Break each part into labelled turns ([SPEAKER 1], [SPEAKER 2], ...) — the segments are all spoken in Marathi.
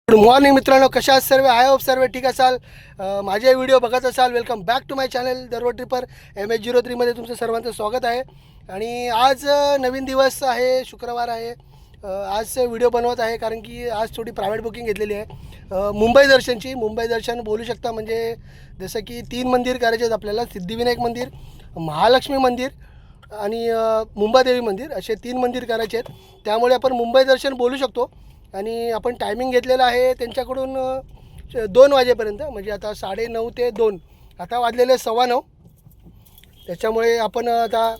[SPEAKER 1] गुड मॉर्निंग मित्रांनो, कशा आहात सर्व? आय होप सर्व ठीक असाल. माझे व्हिडिओ बघत असाल, welcome back to my channel the road tripper MH03 मध्ये तुमचं सर्वांचं स्वागत आहे. आणि आज नवीन दिवस आहे, शुक्रवार आहे. आज व्हिडिओ बनवत आहे कारण की आज थोडी प्रायव्हेट बुकिंग घेतलेली आहे मुंबई दर्शनची. मुंबई दर्शन बोलू शकता, म्हणजे जसं की 3 मंदिर करायचे आहेत आपल्याला. सिद्धिविनायक मंदिर, महालक्ष्मी मंदिर आणि मुंबादेवी मंदिर, असे 3 मंदिर करायचे आहेत. त्यामुळे आपण मुंबई दर्शन बोलू शकतो. आणि आपण टायमिंग घेतलेला आहे त्यांच्याकडून 2 वाजेपर्यंत, म्हणजे आता 9:30 ते 2, आता वाजलेले 9:15. त्याच्यामुळे आपण आता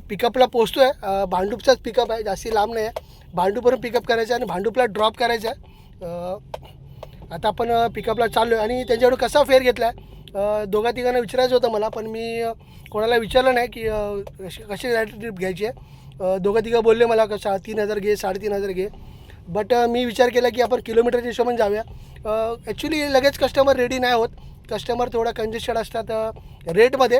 [SPEAKER 1] पिकअपला पोचतो आहे. भांडूपचाच पिकअप आहे, जास्ती लांब नाही आहे. भांडूपवरून पिकअप करायचं आहे आणि भांडूपला ड्रॉप करायचं आहे. आता आपण पिकअपला चाललो आहे. आणि त्यांच्याकडून कसा फेअर घेतला आहे दोघा तिघांना विचारायचं होतं मला, पण मी कोणाला विचारलं नाही की कशी ट्रिप घ्यायची आहे. दोघं तिघं बोलले मला कसं 3,000 घे, 3,500 घे. बट मी विचार केला की आपण किलोमीटरच्या हिशोबाने जाऊया. ॲक्च्युली लगेच कस्टमर रेडी नाही होत. कस्टमर थोडा कंजेस्टेड असतात रेटमध्ये,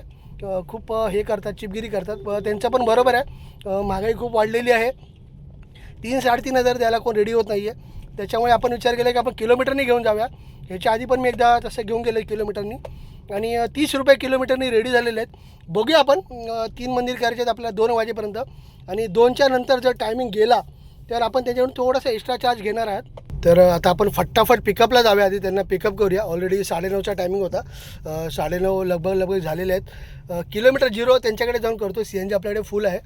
[SPEAKER 1] खूप हे करतात, चिपगिरी करतात. त्यांचं पण बरोबर आहे, महागाई खूप वाढलेली आहे. 3,000-3,500 द्यायला कोण रेडी होत नाही आहे. त्याच्यामुळे आपण विचार केला की आपण किलोमीटरनी घेऊन जाऊया. ह्याच्या आधी पण मी एकदा तसं घेऊन गेलो किलोमीटरनी, आणि 30 रुपये किलोमीटरनी रेडी झालेले आहेत. बघूया आपण. 3 मंदिर करायचे आहेत आपल्याला 2 वाजेपर्यंत, आणि 2च्या नंतर जर टायमिंग गेला तर आपण त्याच्याकडून थोडासा एक्स्ट्रा चार्ज घेणार आहात. तर आता आपण फटाफट पिकअपला जाऊया. आधी त्यांना पिकअप करूया. ऑलरेडी 9:30चा टायमिंग होता. 9:30 लगभग झालेले आहेत. किलोमीटर 0 त्यांच्याकडे जाऊन करतो. CNG आपल्याकडे फुल आहे,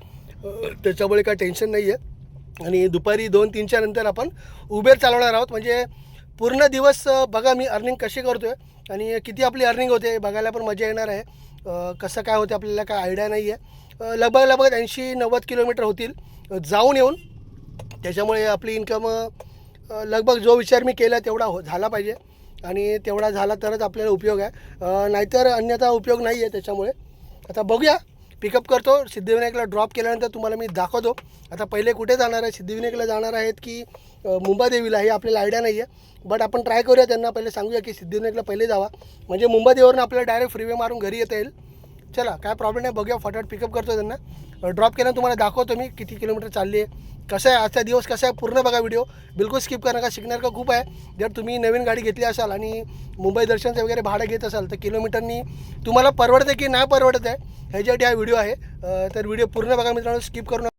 [SPEAKER 1] त्याच्यामुळे काय टेन्शन नाही आहे. आणि दुपारी 2-3च्या नंतर आपण उबेर चालवणार आहोत. म्हणजे पूर्ण दिवस बघा मी अर्निंग कशी करतो आहे आणि किती आपली अर्निंग होते बघायला पण मजा येणार आहे. कसं काय होते आपल्याला काय आयडिया नाही आहे. लगभग 80-90 किलोमीटर होतील जाऊन येऊन. त्याच्यामुळे आपली इन्कम लगभग जो विचार मी केला तेवढा झाला पाहिजे, आणि तेवढा झाला तरच आपल्याला उपयोग आहे, नाहीतर अन्यथा उपयोग नाही आहे. त्याच्यामुळे आता बघूया. पिकअप करतो. सिद्धिविनायकला ड्रॉप केल्यानंतर तुम्हाला मी दाखवतो. आता पहिले कुठे जाणार आहे, सिद्धिविनायकला जाणार आहेत की मुंबादेवीला, हे आपल्याला आयडिया नाही आहे. बट आपण ट्राय करूया. त्यांना पहिले सांगूया की सिद्धिविनायकला पहिले जावा, म्हणजे मुंबादेवीवरून आपल्याला डायरेक्ट फ्रीवे मारून घरी येता येईल. चला, काय प्रॉब्लेम नाही, बघूया. फटाफट पिकअप करतो त्यांना. ड्रॉप केल्यानंतर तुम्हाला दाखवतो मी किती किलोमीटर चालली आहे, कसं आहे आजचा दिवस, कसा आहे. पूर्ण बघा व्हिडिओ, बिलकुल स्किप करा नका. शिकणार का खूप आहे. जर तुम्ही नवीन गाडी घेतली असाल आणि मुंबई दर्शनचं वगैरे भाडं घेत असाल तर किलोमीटरनी तुम्हाला परवडते की नाही परवडत आहे ह्याच्यासाठी हा व्हिडिओ आहे. तर व्हिडिओ पूर्ण बघा मित्रांनो, स्किप करू नका.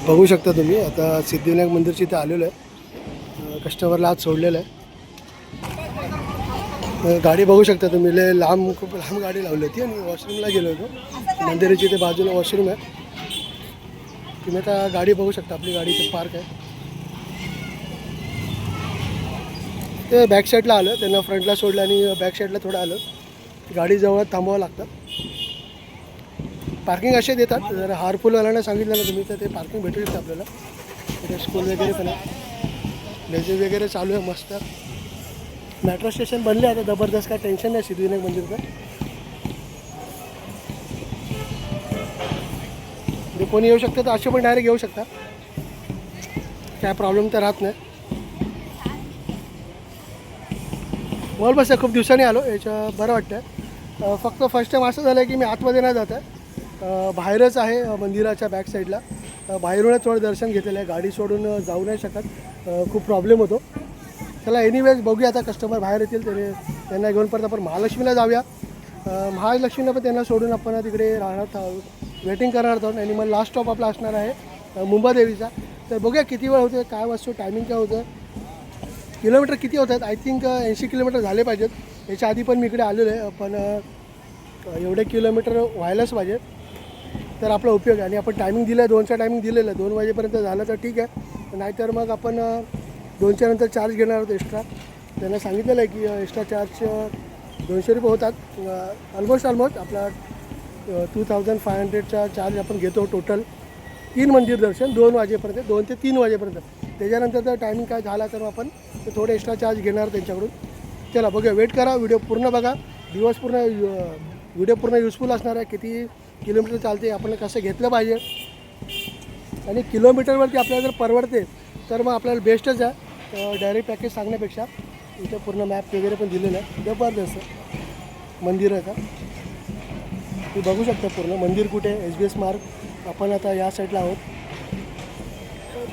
[SPEAKER 1] बघू शकता तुम्ही, आता सिद्धिविनायक मंदिरची इथे आलेलो आहे. कस्टमरला आज सोडलेलं आहे. गाडी बघू शकता तुम्ही, खूप लांब गाडी लावली होती आणि वॉशरूमला गेलो होतो. मंदिराची इथे बाजूला वॉशरूम आहे. तुम्ही आता गाडी बघू शकता, आपली गाडी इथे पार्क आहे. ते बॅक साईडला आलं, त्यांना फ्रंटला सोडलं आणि बॅक साईडला थोडं आलं. गाडी जवळ थांबावं लागतं. पार्किंग असे देतात. जर हारफुलवाल्यांना सांगितलं ना तुम्ही तर ते पार्किंग भेटू शकतं आपल्याला. तिथे स्कूल वगैरे पण आहे, लेझर वगैरे चालू आहे मस्त. मेट्रो स्टेशन बनले आता जबरदस्त, काय टेन्शन नाही सिद्धिविनायक मंदिरचं. म्हणजे कोणी येऊ शकतं तर असे पण डायरेक्ट येऊ शकता, काय प्रॉब्लेम तर राहत नाही. बोल बस, खूप दिवसांनी आलो, याच्या बरं वाटतं. फक्त फर्स्ट टाईम असं झालं आहे की मी आतमध्ये नाही जात आहे, बाहेरच आहे मंदिराच्या बॅक साईडला. बाहेरूनच थोडं दर्शन घेतलेलं आहे, गाडी सोडून जाऊ नाही शकत, खूप प्रॉब्लेम होतो. चला एनिवेज बघूया. आता कस्टमर बाहेर येतील, त्यांना घेऊन परत आपण महालक्ष्मीला जाऊया. महालक्ष्मीला पण त्यांना सोडून आपण तिकडे राहणार आहोत, वेटिंग करणार आहोत. आणि मग लास्ट स्टॉप आपला असणार आहे मुंबादेवीचा. तर बघूया किती वेळ होतं, काय वाजतो, टायमिंग काय होतं, किलोमीटर किती होत आहेत. आय थिंक 80 किलोमीटर झाले पाहिजेत. याच्या आधी पण मी इकडे आलेलो आहे, पण एवढे किलोमीटर व्हायलाच पाहिजे तर आपला उपयोग आहे. आणि आपण टायमिंग दिलं आहे, 2चा टायमिंग दिलेलं आहे. 2 वाजेपर्यंत झालं तर ठीक आहे, नाहीतर मग आपण 2च्या नंतर चार्ज घेणार आहोत एक्स्ट्रा. त्यांना सांगितलेलं आहे की एक्स्ट्रा चार्ज 200 रुपये होतात. ऑलमोस्ट आपला 2,500चा चार्ज आपण घेतो टोटल. 3 मंदिर दर्शन 2 वाजेपर्यंत, 2 ते 3 वाजेपर्यंत. त्याच्यानंतर जर टायमिंग काय झाला तर आपण थोडे एक्स्ट्रा चार्ज घेणार त्यांच्याकडून. चला बघूया, वेट करा, व्हिडिओ पूर्ण बघा. दिवस पूर्ण व्हिडिओ पूर्ण युजफुल असणार आहे. किती किलोमीटर चालते, आपण कसं घेतलं पाहिजे, आणि किलोमीटरवरती आपल्याला जर परवडते तर मग आपल्याला बेस्टच आहे डायरेक्ट पॅकेज सांगण्यापेक्षा. इथे पूर्ण मॅप वगैरे पण दिलेलं आहे, जबरदस्त मंदिराचा. तुम्ही बघू शकता पूर्ण मंदिर कुठे आहे, SBS मार्ग. आपण आता या साईडला आहोत.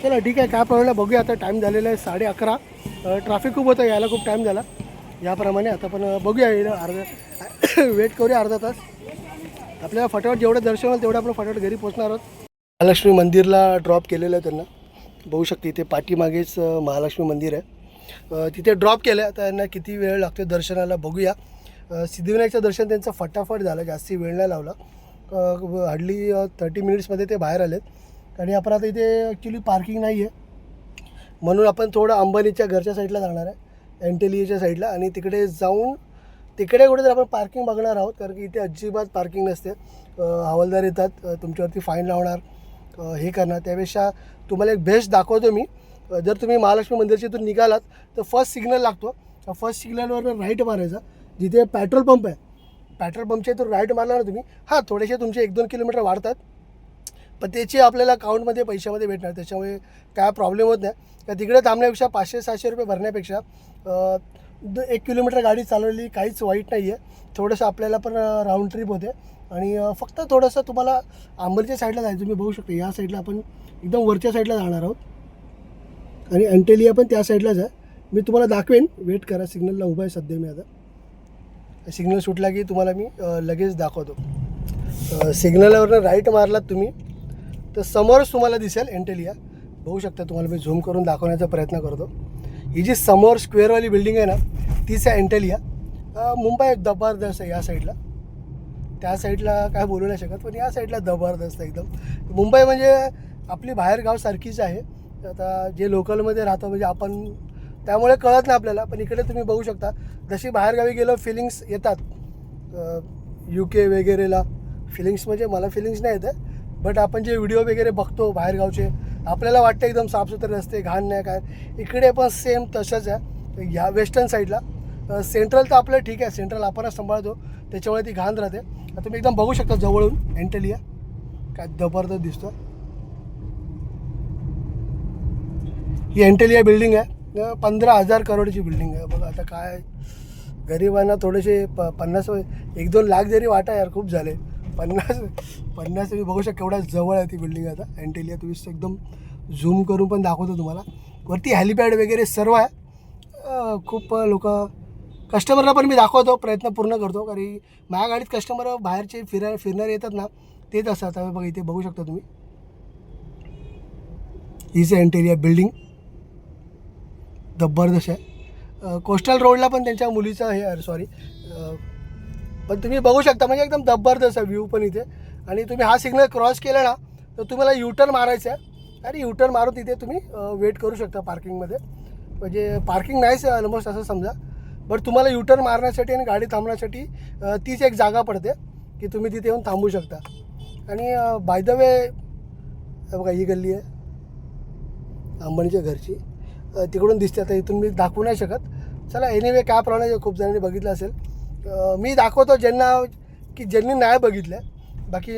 [SPEAKER 1] चला ठीक आहे, काय प्रॉब्लेम बघूया. आता टाईम झालेला आहे 11:30. ट्रॅफिक खूप होतं, यायला खूप टाईम झाला. याप्रमाणे आता पण बघूया, अर्धा वेट करूया अर्धा तास. आपल्याला फटाफट जेवढं दर्शन होईल तेवढं आपण फटाफट घरी पोहोचणार आहोत. महालक्ष्मी मंदिरला ड्रॉप केलेलं आहे त्यांना. बघू शकते इथे पाठीमागेच महालक्ष्मी मंदिर आहे. तिथे ड्रॉप केलं आहे. आता यांना किती वेळ लागतो दर्शनाला बघूया. सिद्धिविनायकचं दर्शन त्यांचं फटाफट झालं, जास्ती वेळ नाही लावला. हार्डली 30 मिनिट्समध्ये ते बाहेर आलेत. आणि आपण आता इथे ॲक्च्युली पार्किंग नाही आहे, म्हणून आपण थोडं अंबानीच्या घरच्या साईडला जाणार आहे, एनटेलियाच्या साईडला. आणि तिकडे जाऊन तिकडे कुठेतरी आपण पार्किंग बघणार आहोत, कारण की इथे अजिबात पार्किंग नसते. हवालदार येतात, तुमच्यावरती फाईन लावणार, हे करणार. त्यापेक्षा तुम्हाला एक बेस्ट दाखवतो मी. जर तुम्ही महालक्ष्मी मंदिरच्या इथून निघालात तर फर्स्ट सिग्नल लागतो. फर्स्ट सिग्नलवर राईट मारायचा, जिथे पेट्रोल पंप आहे. पेट्रोल पंपच्या इथून राईट मारला ना तुम्ही, हां थोडेसे तुमचे 1-2 किलोमीटर वाढतात, पण त्याचे आपल्याला अकाउंटमध्ये पैशामध्ये भेटणार, त्याच्यामुळे काय प्रॉब्लेम होत नाही. का तिकडे थांबण्यापेक्षा 500-600 रुपये भरण्यापेक्षा 1 किलोमीटर गाडी चालवली काहीच वाईट नाही आहे. थोडंसं आपल्याला पण राऊंड ट्रिप होते. आणि फक्त थोडंसं तुम्हाला अंबरच्या साईडला जायचं. तुम्ही बघू शकता या साईडला आपण एकदम वरच्या साईडला जाणार आहोत, आणि एंटेलिया पण त्या साईडलाच आहे. मी तुम्हाला दाखवेन, वेट करा. सिग्नलला उभा आहे सध्या मी. आता सिग्नल सुटला की तुम्हाला मी लगेच दाखवतो. सिग्नलवरनं राईट मारलात तुम्ही तर समोरच तुम्हाला दिसेल एंटेलिया. बघू शकता, तुम्हाला मी झूम करून दाखवण्याचा प्रयत्न करतो. ही जी समोर स्क्वेअरवाली बिल्डिंग आहे ना, तीच आहे एंटेलिया. मुंबई जबरदस्त आहे या साईडला. त्या साईडला काय बोलू नाही शकत, पण या साईडला जबरदस्त एकदम. मुंबई म्हणजे आपली बाहेरगावसारखीच आहे. आता जे लोकलमध्ये राहतो म्हणजे आपण, त्यामुळे कळत नाही आपल्याला. पण इकडे तुम्ही बघू शकता, जशी बाहेरगावी गेलो फिलिंग्स येतात. UK वगैरेला फिलिंग्स, म्हणजे मला फिलिंग्स नाही येत, बट आपण जे व्हिडिओ वगैरे बघतो बाहेरगावचे, आपल्याला वाटतं एकदम साफसुथरे रस्ते, घाण नाही काय. इकडे पण सेम तसंच आहे ह्या वेस्टर्न साईडला. सेंट्रल तर आपलं ठीक आहे, सेंट्रल आपणच सांभाळतो, त्याच्यामुळे ती घाण राहते. आता तुम्ही एकदम बघू शकता जवळून एंटेलिया काय जबरदस्त दिसतो. ही एंटेलिया बिल्डिंग आहे, 15,000 करोडची बिल्डिंग आहे. बघा आता काय गरिबांना थोडेसे 1-2 लाख जरी वाटा यार, खूप झाले. 50 तुम्ही बघू शकता केवढ्या जवळ आहे ती बिल्डिंग. आता एंटेलिया तुम्ही एकदम झूम करून पण दाखवतो तुम्हाला. वरती हॅलिपॅड वगैरे सर्व आहे. खूप लोक, कस्टमरला पण मी दाखवतो, प्रयत्न पूर्ण करतो, कारण माझ्या गाडीत कस्टमर बाहेरचे फिरणारे येतात ना, तेच असतात. बघा इथे बघू शकता तुम्ही, हीच एंटेलिया बिल्डिंग जबरदस्त आहे. कोस्टल रोडला पण त्यांच्या मुलीचं हे सॉरी, पण तुम्ही बघू शकता म्हणजे एकदम जबरदस्त आहे व्ह्यू पण इथे. आणि तुम्ही हा सिग्नल क्रॉस केला ना तर तुम्हाला युटर्न मारायचं आहे, आणि युटर्न मारून तिथे तुम्ही वेट करू शकता पार्किंगमध्ये. म्हणजे पार्किंग नाहीच ऑलमोस्ट असं समजा, बट तुम्हाला युटर्न मारण्यासाठी आणि गाडी थांबण्यासाठी तीच एक जागा पडते की तुम्ही तिथे येऊन थांबू शकता. आणि बाय द वे बघा ही गल्ली आहे अंबानीच्या घरची, तिकडून दिसते. आता इथून मी दाखवू नाही शकत. चला एनिवे काय प्रॉब्लेम आहे, खूप जणांनी बघितलं असेल. मी दाखवतो ज्यांनी नाही बघितलं. बाकी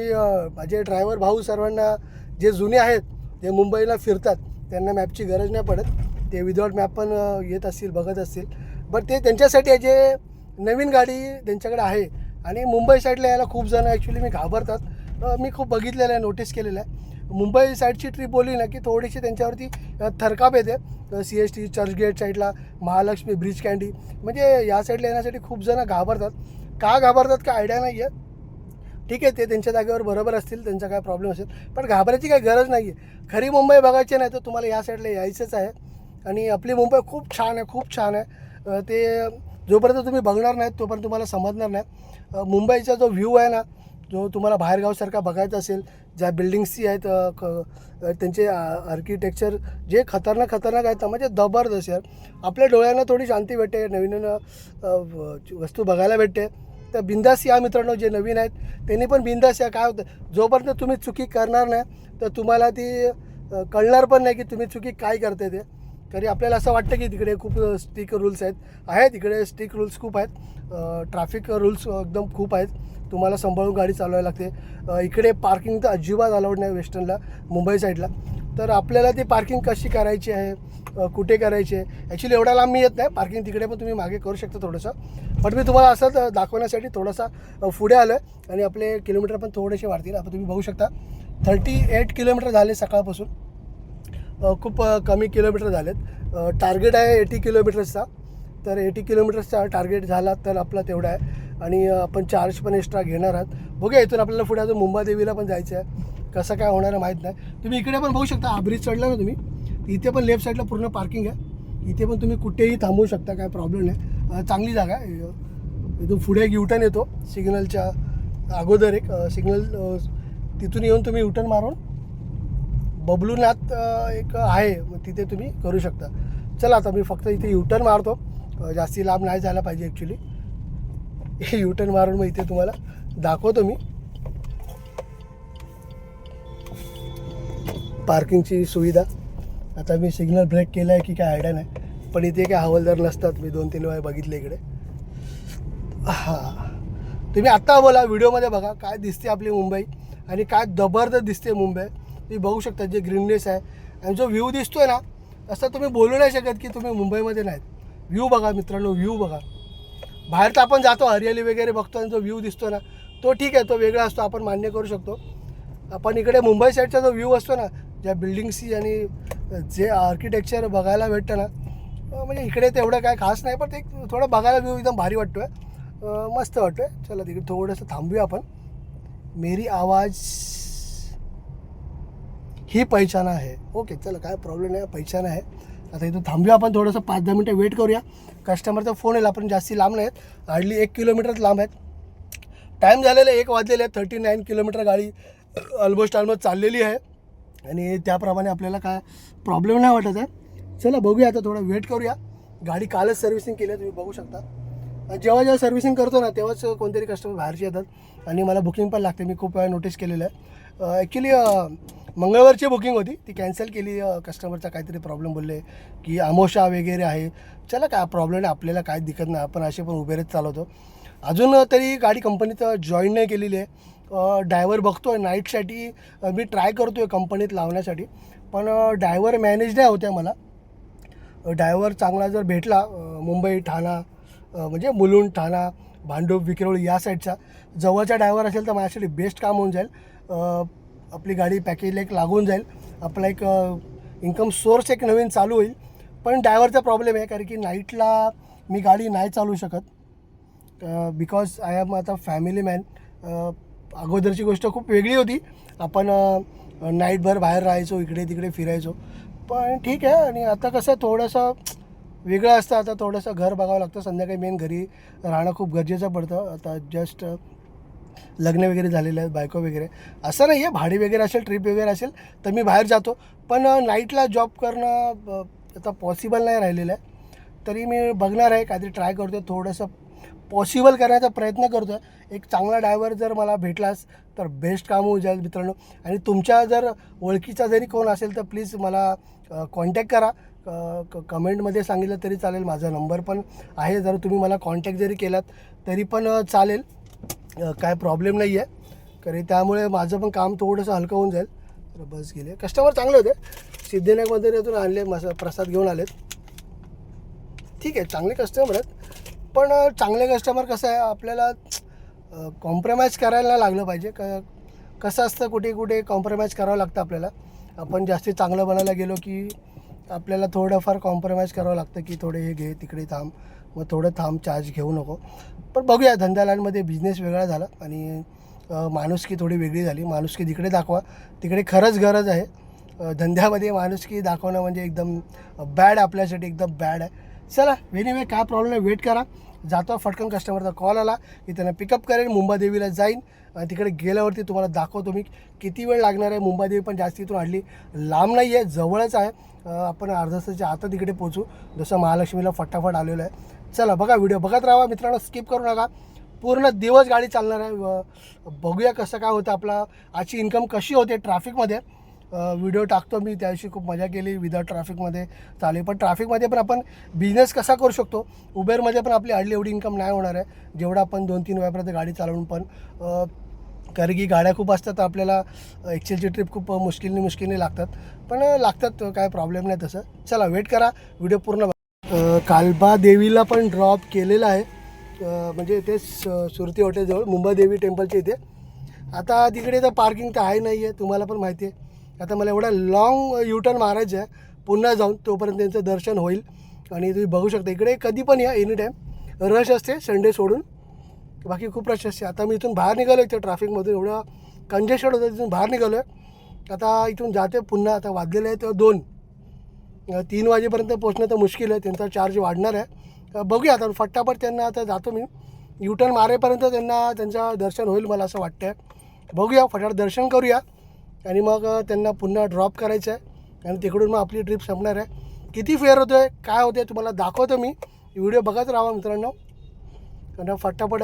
[SPEAKER 1] माझे ड्रायव्हर भाऊ सर्वांना जे जुने आहेत, जे मुंबईला फिरतात, त्यांना मॅपची गरज नाही पडत. ते विदाऊट मॅप पण येत असतील, बघत असतील. बट ते त्यांच्यासाठी आहे जे नवीन गाडी त्यांच्याकडे आहे. आणि मुंबई साईडला यायला खूप जण ॲक्च्युली मी घाबरतात. मी खूप बघितलेलं आहे, नोटीस केलेलं आहे. मुंबई साईडची ट्रिप बोलली ना की थोडीशी त्यांच्यावरती थरकाप येते. CST चर्चगेट साईडला, महालक्ष्मी, ब्रिज कँडी, म्हणजे या साईडला येण्यासाठी खूप जण घाबरतात. का घाबरतात का आयडिया नाही आहे. ठीक आहे, ते त्यांच्या जागेवर बरोबर असतील, त्यांचा काय प्रॉब्लेम असेल, पण घाबरायची काही गरज नाही आहे. खरी मुंबई बघायची नाही तर तुम्हाला या साईडला यायचंच आहे. आणि आपली मुंबई खूप छान आहे, खूप छान आहे. ते जोपर्यंत तुम्ही बघणार नाहीत तोपर्यंत तुम्हाला समजणार नाही. मुंबईचा जो व्ह्यू आहे ना, जो तुम्हाला बाहेरगावसारखा बघायचा असेल, ज्या बिल्डिंग्सची आहेत, त्यांचे आर्किटेक्चर जे खतरनाक आहेत ना, म्हणजे जबरदस्त आहे. आपल्या डोळ्यांना थोडी शांती भेटते, नवीन वस्तू बघायला भेटते. तर बिंदास या मित्रांनो, जे नवीन आहेत त्यांनी पण बिंदास या. काय होतं, जोपर्यंत तुम्ही चुकी करणार नाही तर तुम्हाला ती कळणार पण नाही की तुम्ही चुकी काय करते ते. तरी आपल्याला असं वाटतं की तिकडे खूप स्ट्रिक्ट रूल्स आहेत तिकडे स्ट्रिक्ट रूल्स खूप आहेत. ट्रॅफिक रूल्स एकदम खूप आहेत, तुम्हाला सांभाळून गाडी चालवायला लागते. इकडे पार्किंग तर अजिबात अलाउड नाही वेस्टर्नला, मुंबई साईडला. तर आपल्याला ती पार्किंग कशी करायची आहे, कुठे करायचे. ॲक्च्युली एवढा लांब मी येत नाही, पार्किंग तिकडे पण तुम्ही मागे करू शकता थोडंसं. बट मी तुम्हाला असंच दाखवण्यासाठी थोडासा पुढे आलो आहे आणि आपले किलोमीटर पण थोडेसे वाढतील. आता तुम्ही बघू शकता 38 किलोमीटर झाले सकाळपासून. खूप कमी किलोमीटर झालेत. टार्गेट आहे 80 किलोमीटर्सचा. तर 80 किलोमीटर्सचा टार्गेट झाला तर आपला तेवढा आहे आणि आपण चार्ज पण एक्स्ट्रा घेणार आहात. बघूया इथून आपल्याला पुढे अजून मुंबादेवीला पण जायचं आहे. कसं काय होणार आहे माहीत नाही. तुम्ही इकडे पण बघू शकता, ब्रिज चढला ना तुम्ही, इथे पण लेफ्ट साईडला पूर्ण पार्किंग आहे. इथे पण तुम्ही कुठेही थांबवू शकता, काय प्रॉब्लेम नाही. चांगली जागा आहे. इथून पुढे एक युटर्न येतो सिग्नलच्या अगोदर, एक सिग्नल तिथून येऊन तुम्ही युटर्न मारून बबलूनाथ एक आहे, मग तिथे तुम्ही करू शकता. चला आता मी फक्त इथे युटर्न मारतो, जास्ती लांब नाही जायला पाहिजे ॲक्च्युली. हे युटर्न मारून मग इथे तुम्हाला दाखवतो मी पार्किंगची सुविधा. आता मी सिग्नल ब्रेक केला आहे की काय आयडिया नाही, पण इथे काय हवालदार नसतात. मी 2-3 वेळा बघितले इकडे. हां, तुम्ही आत्ता बोला, व्हिडिओमध्ये बघा काय दिसते आपली मुंबई आणि काय जबरदस्त दिसते मुंबई. तुम्ही बघू शकता जे ग्रीननेस आहे आणि जो व्ह्यू दिसतोय ना, असं तुम्ही बोलू नाही शकत की तुम्ही मुंबईमध्ये नाहीत. व्ह्यू बघा मित्रांनो, व्ह्यू बघा. बाहेर तर आपण जातो हरियाली वगैरे बघतो आणि जो व्ह्यू दिसतो ना, तो ठीक आहे, तो वेगळा असतो, आपण मान्य करू शकतो. आपण इकडे मुंबई साईडचा जो व्ह्यू असतो ना, ज्या बिल्डिंग्सची आणि जे आर्किटेक्चर बघायला भेटतं ना, म्हणजे इकडे तेवढं काय खास नाही, पण ते थोडं बघायला व्ह्यू एकदम भारी वाटतो आहे, मस्त वाटतो आहे. चला तिकडे थोडंसं थांबूया आपण. मेरी आवाज ही पहिचान आहे. ओके, चला काय प्रॉब्लेम नाही, पहिचान आहे. आता इथं थांबूया आपण, थोडंसं 5-10 मिनटं वेट करूया. कस्टमरचा फोन येईल. आपण जास्ती लांब नाही आहेत, हार्डली 1 किलोमीटरच लांब आहेत. टाईम झालेला 1 वाजलेले आहे. 39 किलोमीटर गाडी ऑलमोस्ट चाललेली आहे आणि त्याप्रमाणे आपल्याला काय प्रॉब्लेम नाही वाटत आहे. चला बघूया, आता थोडा वेट करूया. गाडी कालच सर्व्हिसिंग केली आहे, तुम्ही बघू शकता. जेव्हा सर्व्हिसिंग करतो ना, तेव्हाच कोणतरी कस्टमर बाहेरचे येतात आणि मला बुकिंग पण लागते. मी खूप वेळा नोटीस केलेलं आहे. ॲक्च्युली मंगळवारची बुकिंग होती, ती कॅन्सल केली. कस्टमरचा काहीतरी प्रॉब्लेम बोलले की अमावस्या वगैरे आहे. चला काय प्रॉब्लेम नाही, आपल्याला काय दिक्कत नाही, आपण असे पण उभेच चालवतो. अजून तरी गाडी कंपनीत जॉईन नाही केलेली आहे. ड्रायव्हर बघतो आहे नाईटसाठी. मी ट्राय करतो आहे कंपनीत लावण्यासाठी, पण ड्रायव्हर मॅनेज नाही होते मला. ड्रायव्हर चांगला जर भेटला मुंबई ठाणा, म्हणजे मुलुंड ठाणा भांडूप विक्रोळी या साईडचा जवळचा ड्रायव्हर असेल तर माझ्यासाठी बेस्ट काम होऊन जाईल. आपली गाडी पॅकेजला एक लागून जाईल, आपला एक इन्कम सोर्स एक नवीन चालू होईल. पण ड्रायव्हरचा प्रॉब्लेम आहे, कारण की नाईटला मी गाडी नाही चालवू शकत, बिकॉज आय एम आता फॅमिली मॅन. अगोदरची गोष्ट खूप वेगळी होती, आपण नाईटभर बाहेर राहायचो, इकडे तिकडे फिरायचो. पण ठीक आहे. आणि आता कसं थोडंसं वेगळं असतं, आता थोडंसं घर बघावं लागतं. संध्याकाळी मेन घरी राहणं खूप गरजेचं पडतं. आता जस्ट लग्न वगैरे झालेलं आहे, बायको वगैरे. असं नाही आहे, भाडी वगैरे असेल, ट्रिप वगैरे असेल तर मी बाहेर जातो, पण नाईटला जॉब करणं आता पॉसिबल नाही राहिलेलं आहे. तरी मी बघणार आहे, काहीतरी ट्राय करतो, थोडंसं पॉसिबल करण्याचा प्रयत्न करतो आहे. एक चांगला ड्रायव्हर जर मला भेटलास तर बेस्ट काम होऊ जाईल मित्रांनो. आणि तुमच्या जर ओळखीचा जरी कोण असेल तर प्लीज मला कॉन्टॅक्ट करा. कमेंटमध्ये सांगितलं तरी चालेल, माझा नंबर पण आहे. जर तुम्ही मला कॉन्टॅक्ट जरी केलात तरी पण चालेल, काय प्रॉब्लेम नाही आहे. कारण त्यामुळे माझं पण काम थोडंसं हलकं होऊन जाईल. बस गेले. कस्टमर चांगले होते, सिद्धिविनायकमधून आणले, प्रसाद घेऊन आलेत. ठीक आहे, चांगले कस्टमर आहेत. पण चांगले कस्टमर कसं आहे, आपल्याला कॉम्प्रोमाइज करायला लागलं पाहिजे. कसं असतं, कुठे कुठे कॉम्प्रोमाइज करावं लागतं आपल्याला. आपण जास्ती चांगलं बनायला गेलो की आपल्याला थोडंफार कॉम्प्रोमाइज करावं लागतं, की थोडे हे घे, तिकडे थांब, मग थोडं थांब, चार्ज घेऊ नको. पण बघूया, धंद्यालांमध्ये बिझनेस वेगळा झाला आणि माणुसकी थोडी वेगळी झाली. माणुसकी तिकडे दाखवा, तिकडे खरंच गरज आहे. धंद्यामध्ये माणुसकी दाखवणं म्हणजे एकदम बॅड, आपल्यासाठी एकदम बॅड आहे. चला एनिवे, काय प्रॉब्लेम आहे, वेट करा. जातो फटकन. कस्टमरचा कॉल आला की त्यांना पिकअप करेन, मुंबादेवीला जाईन आणि तिकडे गेल्यावरती तुम्हाला दाखवतो मी किती वेळ लागणार आहे. मुंबादेवी पण जास्त इथून हल्ली लांब नाही आहे, जवळच आहे. आपण अर्ध्या तासाच्या आता तिकडे पोचू, जसं महालक्ष्मीला फटाफट आलेलं आहे. चला बघा, व्हिडिओ बघत राहा मित्रांनो, स्किप करू नका. पूर्ण दिवस गाडी चालणार आहे. बघूया कसं काय होतं, आपला आजची इन्कम कशी होते ट्रॅफिकमध्ये. व्हिडिओ टाकतो मी, त्या दिवशी खूप मजा केली विदाउट ट्रॅफिकमध्ये चालेल. पण ट्रॅफिकमध्ये पण आपण बिझनेस कसा करू शकतो. उबेरमध्ये पण आपली हल्ली एवढी इन्कम नाही होणार आहे जेवढा आपण 2-3 वेळापर्यंत गाडी चालवून पण कारण की गाड्या खूप असतात तर आपल्याला एक्सेलची ट्रिप खूप मुश्किलने लागतात, पण लागतात, काय प्रॉब्लेम नाही तसं. चला वेट करा, व्हिडिओ पूर्ण कालबा देवीला पण ड्रॉप केलेला आहे, म्हणजे ते सुरती हॉटेलजवळ मुंबा देवी टेम्पलच्या इथे. आता तिकडे तर पार्किंग तर आहे नाही आहे, तुम्हाला पण माहिती आहे. आता मला एवढा लॉंग युटर्न मारायचं आहे पुन्हा जाऊन, तोपर्यंत त्यांचं दर्शन होईल. आणि तुम्ही बघू शकता इकडे कधी पण या, एनी टाईम रश असते संडे सोडून, बाकी खूप रश असते. आता मी इथून बाहेर निघालो आहे त्या ट्रॅफिकमधून, एवढं कंजेस्टेड होतं, तिथून बाहेर निघालो आहे. आता इथून जाते पुन्हा, आता वाजलेले आहे तेव्हा 2-3 वाजेपर्यंत पोचणं तर मुश्किल आहे, त्यांचा चार्ज वाढणार आहे. बघूया आता फटाफट त्यांना, आता जातो मी युटर्न मारेपर्यंत त्यांचं दर्शन होईल मला असं वाटतं आहे. बघूया, फटाफट दर्शन करूया आणि मग त्यांना पुन्हा ड्रॉप करायचं आहे आणि तिकडून मग आपली ट्रिप संपणार आहे. किती फेअर होतो आहे, काय होतं आहे तुम्हाला दाखवतो मी, व्हिडिओ बघत राहा मित्रांनो. आणि फटाफट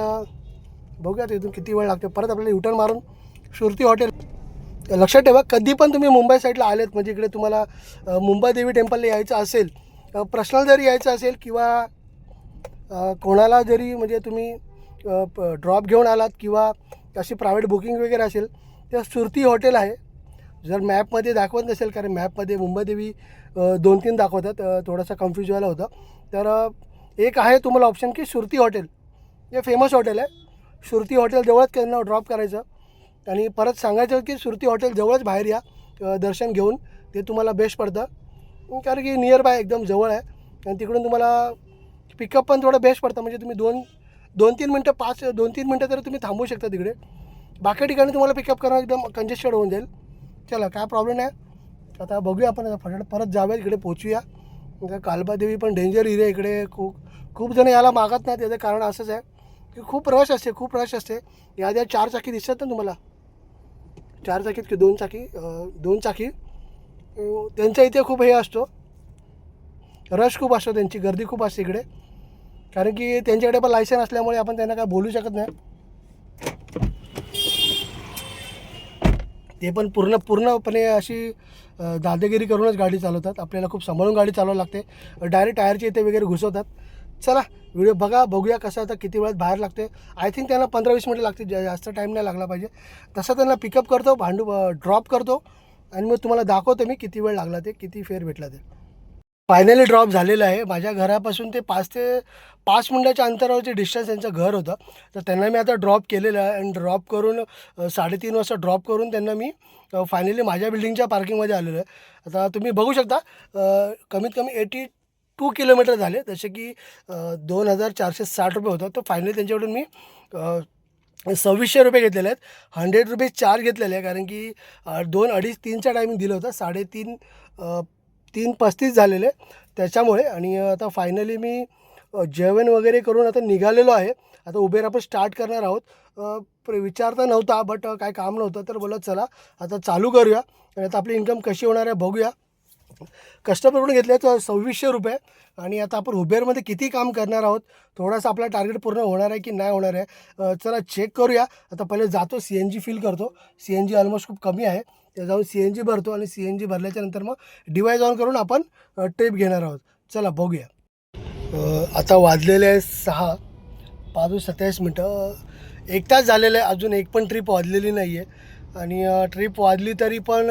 [SPEAKER 1] बघूया तिथून किती वेळ लागतो. परत आपल्याला युटर्न मारून सुरती हॉटेल. लक्षात ठेवा, कधी पण तुम्ही मुंबई साईडला आलेत, म्हणजे इकडे तुम्हाला मुंबा देवी टेम्पलला यायचं असेल, पर्सनल जरी यायचं असेल किंवा कोणाला जरी म्हणजे तुम्ही ड्रॉप घेऊन आलात किंवा अशी प्रायव्हेट बुकिंग वगैरे असेल, तर सुरती हॉटेल आहे. जर मॅपमध्ये दाखवत नसेल, कारण मॅपमध्ये मुंबादेवी 2-3 दाखवतात, थोडासा कन्फ्यूज व्हायला होतं. तर एक आहे तुम्हाला ऑप्शन की सुरती हॉटेल, हे फेमस हॉटेल आहे. सुरती हॉटेल जवळच त्यांना ड्रॉप करायचं आणि परत सांगायचं की सुरती हॉटेल जवळच बाहेर या दर्शन घेऊन, ते तुम्हाला बेस्ट पडतं, कारण की नियर बाय एकदम जवळ आहे. आणि तिकडून तुम्हाला पिकअप पण थोडं बेस्ट पडतं, म्हणजे तुम्ही 2-3 मिनटं 2-3 मिनटं तरी तुम्ही थांबू शकता तिकडे. बाकी ठिकाणी तुम्हाला पिकअप करणं एकदम कंजेस्टेड होऊन जाईल. चला काय प्रॉब्लेम नाही. आता बघूया आपण, आता फटाफट परत जाऊया, इकडे पोचूया. कालबादेवी पण डेंजर एरिया, इकडे खूप जण यायला मागत नाही. त्याचं कारण असंच आहे की खूप रश असते. या 4 चाकी दिसतात ना तुम्हाला, 4 चाकीत की 2 चाकी, 2 चाकी, त्यांच्या इथे खूप हे असतो, रश खूप असतो, त्यांची गर्दी खूप असते इकडे, कारण की त्यांच्याकडे पण लायसन असल्यामुळे आपण त्यांना काय बोलू शकत नाही. ते पण पूर्णपणे अशी दादागिरी करूनच गाडी चालवतात. आपल्याला खूप सांभाळून गाडी चालवावी लागते, डायरेक्ट टायरच्या इथे वगैरे घुसवतात. चला व्हिडिओ बघूया कसं, आता किती वेळात बाहेर लागते. आय थिंक त्यांना 15-20 मिनिटं लागते, जास्त टाईम नाही लागला पाहिजे. तसं त्यांना पिकअप करतो, ड्रॉप करतो आणि मग तुम्हाला दाखवतो मी किती वेळ लागला, ते किती फेअर भेटला ते. फायनली ड्रॉप झालेलं आहे. माझ्या घरापासून ते 5 मिनिटाच्या अंतरावरचे डिस्टन्स त्यांचं घर होतं. तर त्यांना मी आता ड्रॉप केलेलं आहे आणि ड्रॉप करून 3:30 वाजता ड्रॉप करून त्यांना मी फायनली माझ्या बिल्डिंगच्या पार्किंगमध्ये आलेलो आहे. आता तुम्ही बघू शकता, कमीत कमी 82 किलोमीटर झाले, जसे की 2,460 रुपये होतं. तर फायनली त्यांच्याकडून मी 2600 रुपये घेतलेले आहेत. 100 रुपीज चार्ज घेतलेले आहे, कारण की 2-2:30-3चा टायमिंग दिलं होतं, 3:35 झालेले त्याच्यामुळे. आणि आता फायनली मी जेवण वगैरे करून आता निघालेलो आहे. आता उबेर आपण स्टार्ट करणार आहोत. विचारता नव्हता, बट काय काम नव्हतं, तर बोलत चला आता चालू करूया आणि आता आपली इन्कम कशी होणार आहे बघूया. कस्टमरकडून घेतले तर 2600 रुपये, आणि आता आपण उबेरमध्ये किती काम करणार आहोत, थोडासा आपला टार्गेट पूर्ण होणार आहे की नाही होणार आहे, चला चेक करूया. आता पहिले जातो, CNG फिल करतो. CNG ऑलमोस्ट खूप कमी आहे, ते जाऊन CNG भरतो आणि CNG भरल्याच्यानंतर मग डिवाइस ऑन करून आपण ट्रिप घेणार आहोत. चला बघूया. आता वाजलेले आहे 6:27. 1 तास झालेलं आहे, अजून एक पण ट्रिप वाजलेली नाही आहे. आणि ट्रिप वाजली तरी पण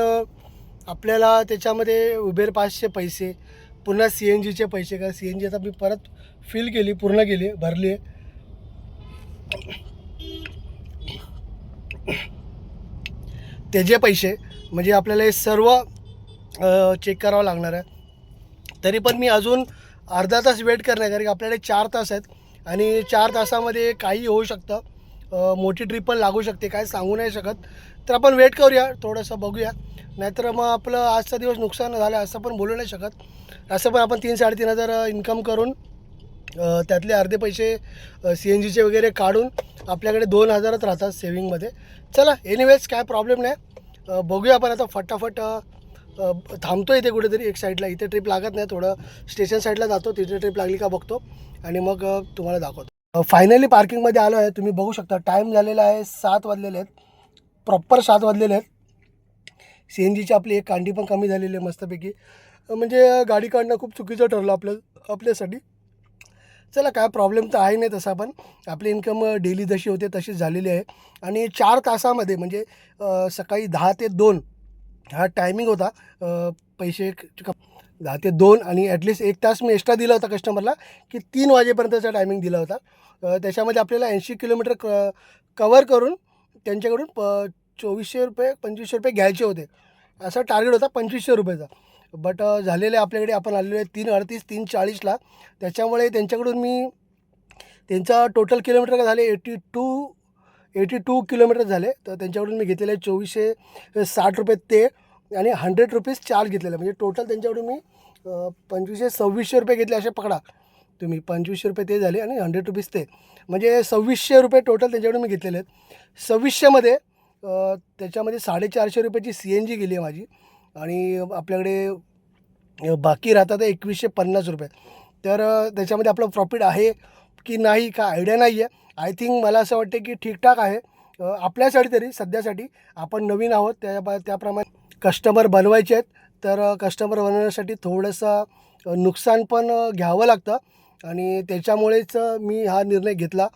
[SPEAKER 1] आपल्याला त्याच्यामध्ये उबेर पासचे पैसे, पुन्हा CNGचे पैसे, का CNG आता मी परत फिल केली, पूर्ण केली, भरली आहे. त्याचे पैसे म्हणजे आपल्याला हे सर्व चेक करावं लागणार आहे. तरी पण मी अजून अर्धा तास वेट करणार, कारण की आपल्याकडे 4 तास आहेत आणि 4 तासामध्ये काही होऊ शकतं, मोठी ट्रिप पण लागू शकते, काय सांगू नाही शकत. तर आपण वेट करूया, थोडंसं बघूया, नाहीतर मग आपलं आजचा दिवस नुकसान झालं असं पण बोलू नाही शकत. असं पण आपण 3-3.5 इन्कम करून त्यातले अर्धे पैसे CNGचे वगैरे काढून आपल्याकडे 2,000च राहतात सेविंगमध्ये. चला एनिवेज काय प्रॉब्लेम नाही. बघूया आपण आता फटाफट. थांबतो इथे कुठेतरी एक साईडला, इथे ट्रिप लागत नाही, थोडं स्टेशन साईडला जातो, तिथे ट्रिप लागली का बघतो आणि मग तुम्हाला दाखवतो. फायनली पार्किंगमध्ये आलो आहे. तुम्ही बघू शकता टाईम झालेला आहे 7 वाजलेले आहेत, प्रॉपर 7 वाजलेले आहेत. CNGची आपली एक कांडी पण कमी झालेली आहे मस्तपैकी, म्हणजे गाडी काढणं खूप चुकीचं ठरलं आपल्यासाठी. चला काय प्रॉब्लेम तर आहे नाही तसा, पण आपली इन्कम डेली जशी होते तशीच झालेली आहे. आणि 4 तासामध्ये म्हणजे सकाळी 10 ते 2 हा टायमिंग होता. पैसे 10 ते 2 आणि ॲटलीस्ट 1 तास मी एक्स्ट्रा दिला होता कस्टमरला, की 3 वाजेपर्यंतचा टायमिंग दिला होता. त्याच्यामध्ये आपल्याला 80 किलोमीटर कव्हर करून त्यांच्याकडून ₹2400 ₹2500 घ्यायचे होते. असा टार्गेट होता ₹2500चा. बट झालेले आपल्याकडे आपण आलेलो आहे 3:38 3:40ला. त्याच्यामुळे त्यांच्याकडून मी त्यांचा टोटल किलोमीटर काय झाले 82 किलोमीटर झाले. तर त्यांच्याकडून मी घेतलेले ₹2460 ते आणि ₹100 चार्ज घेतलेला. म्हणजे टोटल त्यांच्याकडून मी ₹2500-2600 घेतले असे पकडा तुम्ही. ₹2500 ते झाले आणि ₹100 ते, म्हणजे ₹2600 टोटल त्यांच्याकडून मी घेतलेले आहेत. 2600मध्ये त्याच्यामध्ये ₹450ची CNG गेली आहे माझी आणि आपल्याकडे बाकी राहतात ₹2150. तर त्याच्यामध्ये आपलं प्रॉफिट आहे की नाही का आयडिया नाही आहे. आय थिंक मला असं वाटतं की ठीकठाक आहे. आपल्यासाठी तरी सध्यासाठी आपण नवीन आहोत त्याप्रमाणे कस्टमर बनवायचे आहेत. तर कस्टमर बनवण्यासाठी थोडंसं नुकसान पण घ्यावं लागतं आणि त्याच्यामुळेच मी हा निर्णय घेतला.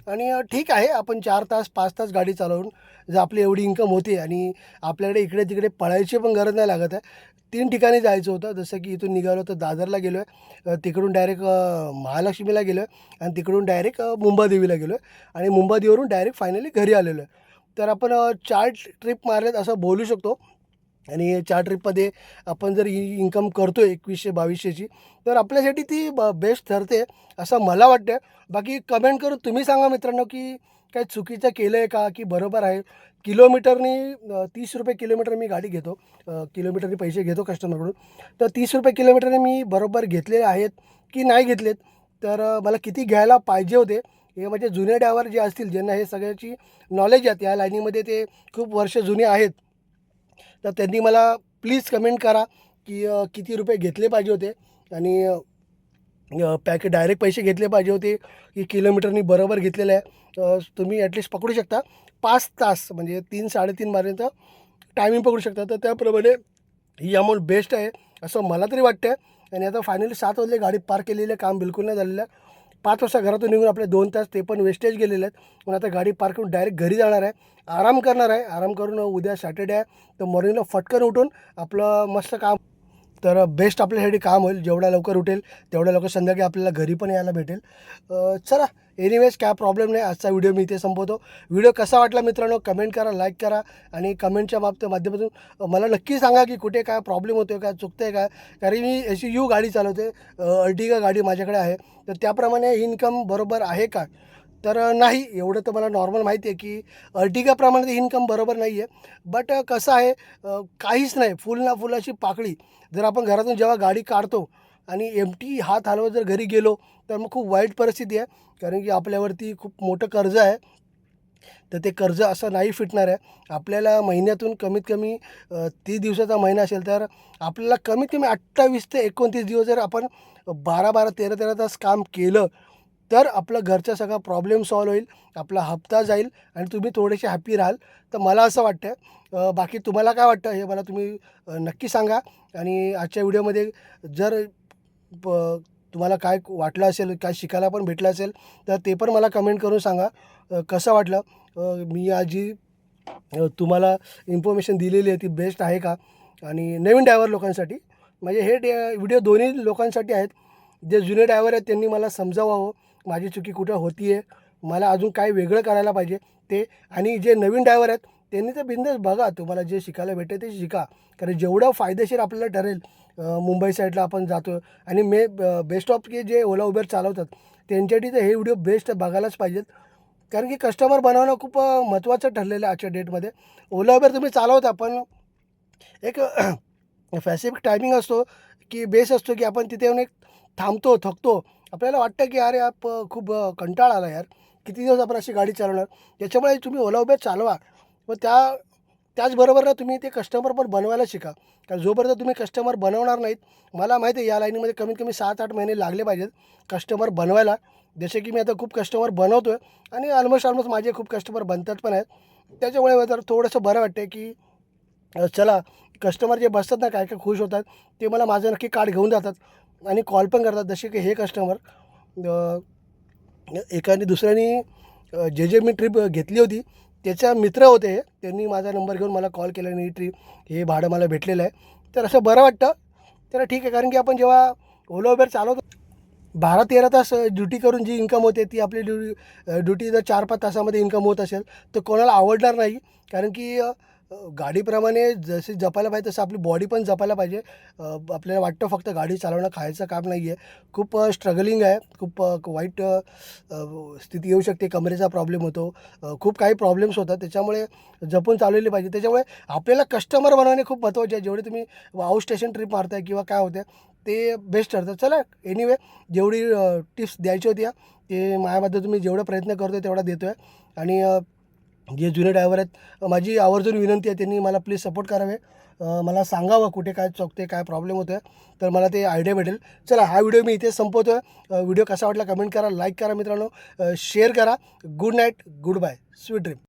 [SPEAKER 1] आणि ठीक आहे, आपण 4 तास 5 तास गाडी चालवून जर आपली एवढी इन्कम होते आणि आपल्याकडे इकडे तिकडे पळायची पण गरज नाही लागत आहे. 3 ठिकाणी जायचं होतं. जसं की इथून निघालो तर दादरला गेलो आहे, तिकडून डायरेक्ट महालक्ष्मीला गेलो आहे आणि तिकडून डायरेक्ट मुंबादेवीला गेलो आहे आणि मुंबादेवीवरून डायरेक्ट फायनली घरी आलेलो आहे. तर आपण 4 ट्रिप मारल्यात असं बोलू शकतो. आणि 4 ट्रिपमध्ये आपण जर ही इन्कम करतो आहे 2100-2200ची, तर आपल्यासाठी ती बेस्ट ठरते असं मला वाटतं. बाकी कमेंट करून तुम्ही सांगा मित्रांनो, की काही चुकीचं केलं आहे का, की बरोबर आहे. किलोमीटरनी ₹30 किलोमीटर मी गाडी घेतो. किलोमीटरनी पैसे घेतो कस्टमरकडून. तर ₹30 किलोमीटरने मी बरोबर घेतलेले आहेत की नाही घेतलेत. तर मला किती घ्यायला पाहिजे होते, हे म्हणजे जुने ड्रायव्हर जे असतील ज्यांना हे सगळ्याची नॉलेज आहे, या लाईनीमध्ये ते खूप वर्ष जुने आहेत, तर त्यांनी मला प्लीज कमेंट करा की किती रुपये घेतले पाहिजे होते आणि डायरेक्ट पैसे घेतले पाहिजे होते की किलोमीटरनी बरोबर घेतलेलं आहे. तुम्ही ॲटलिस्ट पकडू शकता 5 तास म्हणजे 3-3.5 पर्यंत टायमिंग पकडू शकता. तर त्याप्रमाणे ही अमाऊंट बेस्ट आहे असं मला तरी वाटतं. आणि आता फायनली 7 वाजले, गाडी पार्क केलेली आहे, काम बिलकुल नाही झालेलं आहे. 5 वाजता घरातून निघून आपले 2 तास ते पण वेस्टेज गेलेले आहेत. पण आता गाडी पार्क करून डायरेक्ट घरी जाणार आहे, आराम करणार आहे. आराम करून उद्या सॅटर्डे आहे, तर मॉर्निंगला फटकन उठून आपलं मस्त काम. तर बेस्ट आपल्यासाठी काम होईल. जेवढ्या लवकर उठेल तेवढ्या लवकर संध्याकाळी आपल्याला घरी पण यायला भेटेल. चला एनिवेज काय प्रॉब्लेम नाही. आजचा व्हिडिओ मी इथे संपवतो. व्हिडिओ कसा वाटला मित्रांनो कमेंट करा, लाईक करा आणि कमेंटच्या माध्यमातून मला नक्की सांगा की कुठे काय प्रॉब्लेम होतो आहे, काय चुकतं आहे काय. कारण मी SUV गाडी चालवते, अर्टिगा गाडी माझ्याकडे आहे. तर त्याप्रमाणे इन्कम बरोबर आहे का, तर नाही. एवढं तर मला नॉर्मल माहिती आहे की अर्टिगाप्रमाणे इन्कम बरोबर नाही आहे. बट कसं आहे, काहीच नाही, फुल ना फुलाची पाकळी. जर आपण घरातून जेव्हा गाडी काढतो आणि एम्प्टी हात हलवत जर घरी गेलो, तर मग खूप वाईट परिस्थिती आहे. कारण की आपल्यावरती खूप मोठं कर्ज आहे. तर ते कर्ज असं नाही फिटणार आहे. आपल्याला महिन्यातून कमीत कमी 30 दिवसाचा महिना असेल, तर आपल्याला कमीत कमी 28 ते 29 दिवस जर आपण 12-12, 13-13 तास काम केलं, तर आपलं घरचा सगळा प्रॉब्लेम सॉल्व्ह होईल, आपला हप्ता जाईल आणि तुम्ही थोडेसे हॅपी राहाल. तर मला असं वाटतं. बाकी तुम्हाला काय वाटतं हे मला तुम्ही नक्की सांगा. आणि आजच्या व्हिडिओमध्ये जर प तुम्हाला काय वाटलं असेल, काय शिकायला पण भेटलं असेल, तर ते पण मला कमेंट करून सांगा. कसं वाटलं, मी आज जी तुम्हाला इन्फॉर्मेशन दिलेली आहे ती बेस्ट आहे का. आणि नवीन ड्रायव्हर लोकांसाठी म्हणजे हे व्हिडिओ दोन्ही लोकांसाठी आहेत. जे जुने ड्रायव्हर आहेत त्यांनी मला समजावावं माझी चुकी कुठं होती आहे, मला अजून काय वेगळं करायला पाहिजे ते. आणि जे नवीन ड्रायव्हर आहेत त्यांनी तर बिनधास्त बघा, तुम्हाला जे शिकायला भेटेल ते शिका. कारण जेवढं फायदेशीर आपल्याला ठरेल, मुंबई साईडला आपण जातो आणि बेस्ट ऑफ की जे ओला उबेर चालवतात त्यांच्यासाठी तर हे व्हिडिओ बेस्ट बघायलाच पाहिजेत. कारण की कस्टमर बनवणं खूप महत्त्वाचं ठरलेलं आहे आजच्या डेटमध्ये. ओला उबेर तुम्ही चालवता, पण एक स्पेसिफिक टायमिंग असतो की बेस असतो की आपण तिथे येऊन एक थांबतो, थकतो. आपल्याला वाटतं की अरे खूप कंटाळा आला यार, किती दिवस आपण अशी गाडी चालवणार. त्याच्यामुळे तुम्ही ओला उबेर चालवा. व त्याचबरोबर ना तुम्ही ते कस्टमर पण बनवायला शिका. कारण जोपर्यंत तुम्ही कस्टमर बनवणार नाहीत, मला माहिती आहे या लाईनीमध्ये कमीत कमी 7-8 महिने लागले पाहिजेत कस्टमर बनवायला. जसे की मी आता खूप कस्टमर बनवतो आहे आणि ऑलमोस्ट माझे खूप कस्टमर बनतात पण आहेत. त्याच्यामुळे मला जरा थोडंसं बरं वाटतं की चला कस्टमर जे बसतात ना, काय काय खुश होतात. ते मला माझं नक्की कार्ड घेऊन जातात आणि कॉल पण करतात. जसे की हे कस्टमर एकाने दुसऱ्याने जे मी ट्रिप घेतली होती त्याच्या मित्र होते, त्यांनी माझा नंबर घेऊन मला कॉल केला आणि ही ट्रिप हे भाडं मला भेटलेलं आहे. तर असं बरं वाटतं. तर ठीक आहे, कारण की आपण जेव्हा ओला उबेर चालवतो 12-13 तास ड्युटी करून जी इन्कम होते ती आपली ड्युटी जर 4-5 तासामध्ये इन्कम होत असेल तर कोणाला आवडणार नाही. कारण की गाडीप्रमाणे जसे जपायला पाहिजे तसं आपली बॉडी पण जपायला पाहिजे. आपल्याला वाटतं फक्त गाडी चालवणं खायचं काम नाही आहे. खूप स्ट्रगलिंग आहे. खूप वाईट स्थिती येऊ शकते. कमरेचा प्रॉब्लेम होतो. खूप काही प्रॉब्लेम्स होतात. त्याच्यामुळे जपून चालवली पाहिजे. त्याच्यामुळे आपल्याला कस्टमर बनवणे खूप महत्त्वाचे आहे. जेवढे तुम्ही आउट स्टेशन ट्रिप मारताय किंवा काय होतं ते बेस्ट ठरतं. चला एनिवे जेवढी टिप्स द्यायची होत्या ते माझ्याबद्दल तुम्ही जेवढा प्रयत्न करतो तेवढा देतो आहे. आणि जे जुने ड्रायव्हर आहेत माझी आवर्जून विनंती आहे त्यांनी मला प्लीज सपोर्ट करावे. मला सांगावं कुठे काय चुकते काय प्रॉब्लेम होतो आहे तर मला ते आयडिया भेटेल. चला हा व्हिडिओ मी इथे संपवतो आहे. व्हिडिओ कसा वाटला कमेंट करा, लाईक करा मित्रांनो, शेअर करा. Good night, goodbye, sweet dream.